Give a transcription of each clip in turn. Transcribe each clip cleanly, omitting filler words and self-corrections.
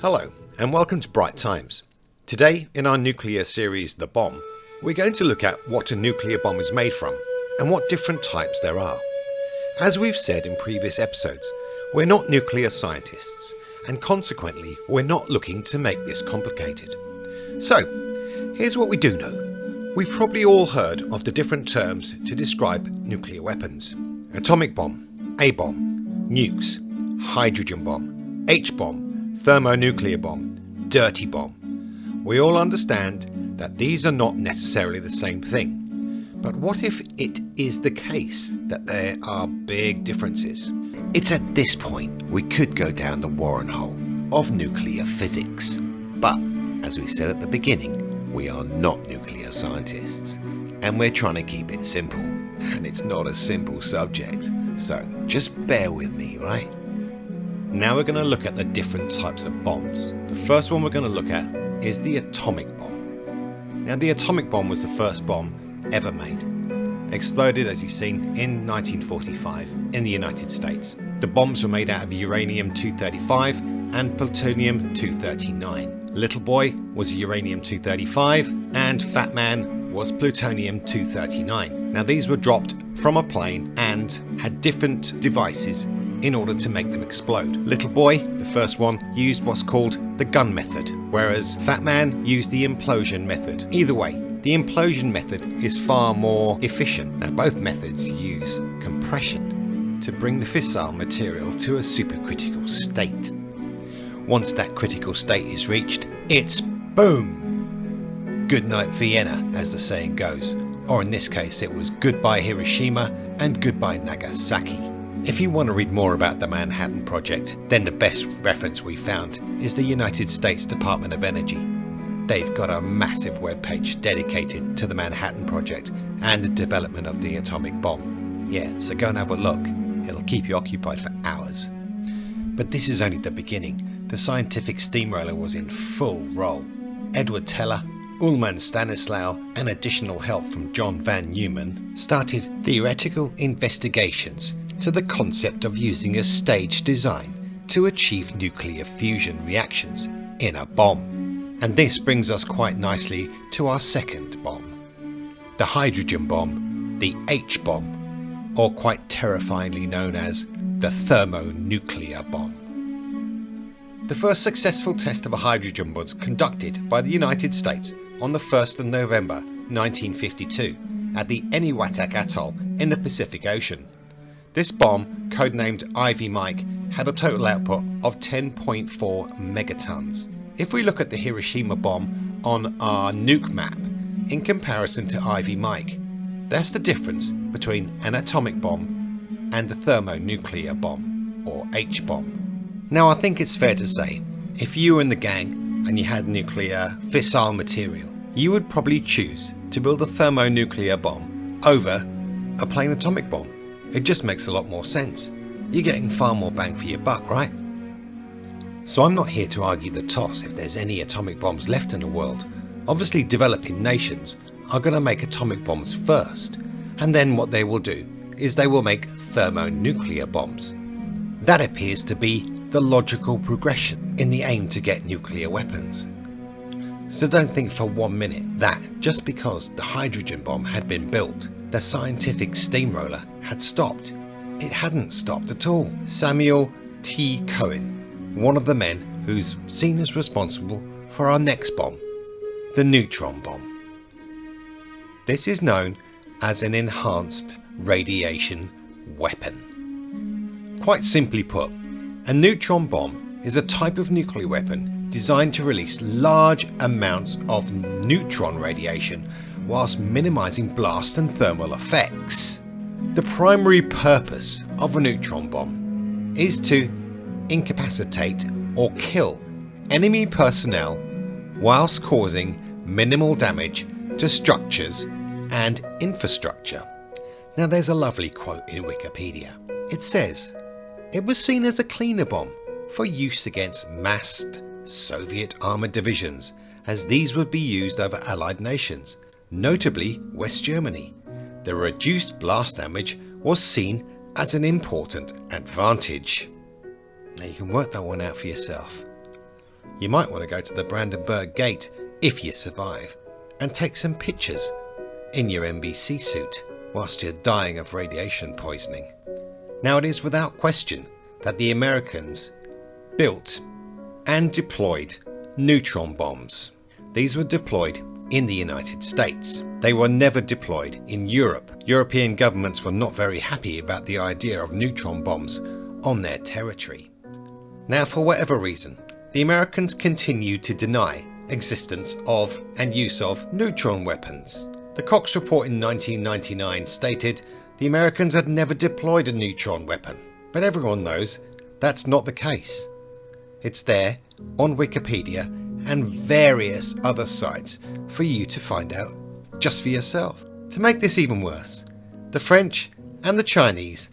Hello and welcome to Brite Times. Today in our nuclear series The Bomb, we're going to look at what a nuclear bomb is made from and what different types there are. As we've said in previous episodes, we're not nuclear scientists and consequently we're not looking to make this complicated. So here's what we do know. We've probably all heard of the different terms to describe nuclear weapons. Atomic bomb, A-bomb, nukes, hydrogen bomb, H-bomb, thermonuclear bomb, dirty bomb. We all understand that these are not necessarily the same thing. But what if it is the case that there are big differences? It's at this point we could go down the Warren hole of nuclear physics. But, as we said at the beginning, we are not nuclear scientists. And we're trying to keep it simple. And it's not a simple subject. So, just bear with me, right? Now we're going to look at the different types of bombs. The first one we're going to look at is the atomic bomb. Now the atomic bomb was the first bomb ever made. Exploded, as you've seen, in 1945 in the United States. The bombs were made out of uranium-235 and plutonium-239. Little Boy was uranium-235 and Fat Man was plutonium-239. Now these were dropped from a plane and had different devices in order to make them explode. Little Boy, the first one, used what's called the gun method, whereas Fat Man used the implosion method. Either way, the implosion method is far more efficient. Now both methods use compression to bring the fissile material to a supercritical state. Once that critical state is reached, it's boom! Good night Vienna, as the saying goes. Or in this case, it was goodbye Hiroshima and goodbye Nagasaki. If you want to read more about the Manhattan Project, then the best reference we found is the United States Department of Energy. They've got a massive webpage dedicated to the Manhattan Project and the development of the atomic bomb. Yeah, so go and have a look. It'll keep you occupied for hours. But this is only the beginning. The scientific steamroller was in full roll. Edward Teller, Ullmann Stanislaw, and additional help from John van Neumann started theoretical investigations to the concept of using a stage design to achieve nuclear fusion reactions in a bomb. And this brings us quite nicely to our second bomb, the hydrogen bomb, the H-bomb, or quite terrifyingly known as the thermonuclear bomb. The first successful test of a hydrogen was conducted by the United States on the 1st of November 1952 at the Eniwetok Atoll in the Pacific Ocean. This bomb, codenamed Ivy Mike, had a total output of 10.4 megatons. If we look at the Hiroshima bomb on our nuke map in comparison to Ivy Mike, that's the difference between an atomic bomb and a thermonuclear bomb, or H-bomb. Now I think it's fair to say, if you were in the gang and you had nuclear fissile material, you would probably choose to build a thermonuclear bomb over a plain atomic bomb. It just makes a lot more sense. You're getting far more bang for your buck, right? So I'm not here to argue the toss if there's any atomic bombs left in the world. Obviously developing nations are going to make atomic bombs first, and then what they will do is they will make thermonuclear bombs. That appears to be the logical progression in the aim to get nuclear weapons. So don't think for 1 minute that just because the hydrogen bomb had been built, the scientific steamroller had stopped. It hadn't stopped at all. Samuel T. Cohen, one of the men who's seen as responsible for our next bomb, the neutron bomb. This is known as an enhanced radiation weapon. Quite simply put, a neutron bomb is a type of nuclear weapon designed to release large amounts of neutron radiation whilst minimizing blast and thermal effects. The primary purpose of a neutron bomb is to incapacitate or kill enemy personnel whilst causing minimal damage to structures and infrastructure. Now there's a lovely quote in Wikipedia. It says, "It was seen as a cleaner bomb for use against massed Soviet armoured divisions, as these would be used over Allied nations, notably West Germany. The reduced blast damage was seen as an important advantage." Now you can work that one out for yourself. You might want to go to the Brandenburg Gate, if you survive, and take some pictures in your NBC suit whilst you're dying of radiation poisoning. Now, it is without question that the Americans built and deployed neutron bombs. These were deployed in the United States. They were never deployed in Europe. European governments were not very happy about the idea of neutron bombs on their territory. Now, for whatever reason, the Americans continued to deny existence of and use of neutron weapons. The Cox report in 1999 stated the Americans had never deployed a neutron weapon, but everyone knows that's not the case. It's there on Wikipedia and various other sites for you to find out just for yourself. To make this even worse, the French and the Chinese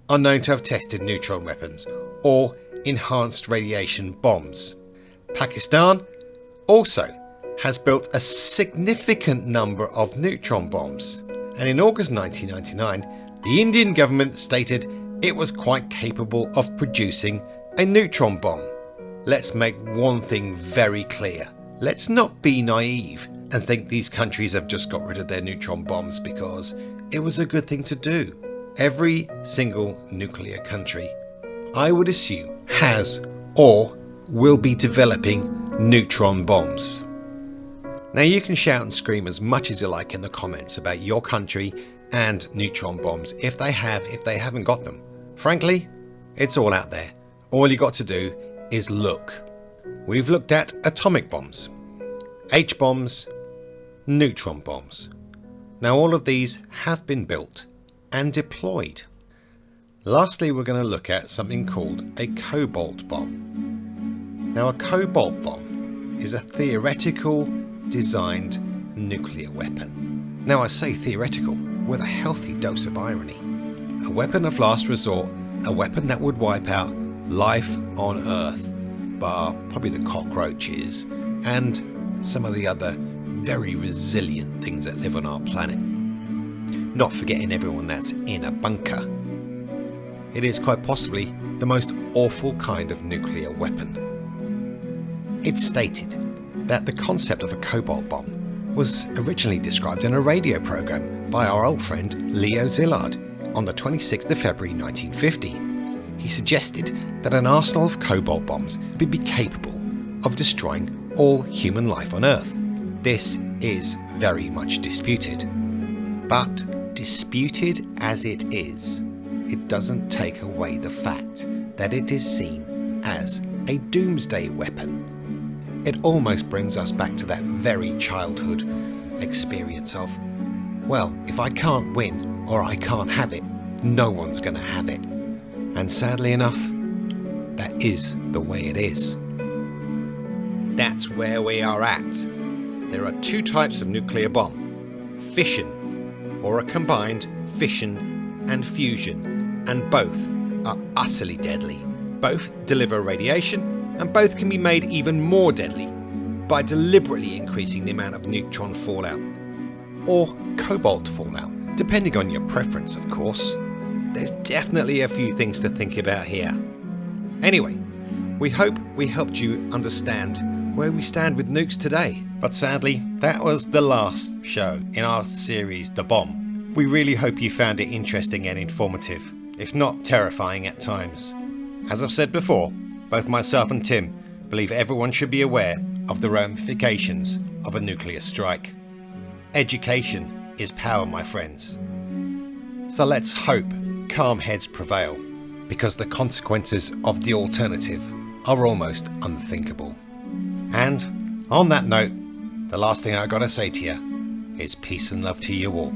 are known to have tested neutron weapons or enhanced radiation bombs. Pakistan also has built a significant number of neutron bombs, and in August 1999 the Indian government stated it was quite capable of producing a neutron bomb. Let's make one thing very clear. Let's not be naive and think these countries have just got rid of their neutron bombs because it was a good thing to do. Every single nuclear country, I would assume, has or will be developing neutron bombs. Now, you can shout and scream as much as you like in the comments about your country and neutron bombs if they haven't got them. Frankly, it's all out there. All you got to do is look. We've looked at atomic bombs, H-bombs, neutron bombs. Now, all of these have been built and deployed. Lastly, we're going to look at something called a Cobolt bomb. Now, a Cobolt bomb is a theoretical designed nuclear weapon. Now, I say theoretical with a healthy dose of irony. A weapon of last resort, a weapon that would wipe out life on Earth, bar probably the cockroaches and some of the other very resilient things that live on our planet. Not forgetting everyone that's in a bunker. It is quite possibly the most awful kind of nuclear weapon. It's stated that the concept of a Cobolt bomb was originally described in a radio program by our old friend Leo Szilard on the 26th of February 1950. He suggested that an arsenal of Cobolt bombs would be capable of destroying all human life on Earth. This is very much disputed. But disputed as it is, it doesn't take away the fact that it is seen as a doomsday weapon. It almost brings us back to that very childhood experience of, well, if I can't win or I can't have it, no one's going to have it. And sadly enough, that is the way it is. That's where we are at. There are two types of nuclear bomb: fission, or a combined fission and fusion, and both are utterly deadly. Both deliver radiation, and both can be made even more deadly by deliberately increasing the amount of neutron fallout, or cobalt fallout, depending on your preference, of course. There's definitely a few things to think about here. Anyway, we hope we helped you understand where we stand with nukes today. But sadly, that was the last show in our series, The Bomb. We really hope you found it interesting and informative, if not terrifying at times. As I've said before, both myself and Tim believe everyone should be aware of the ramifications of a nuclear strike. Education is power, my friends. So let's hope calm heads prevail, because the consequences of the alternative are almost unthinkable. And on that note, the last thing I gotta say to you is peace and love to you all.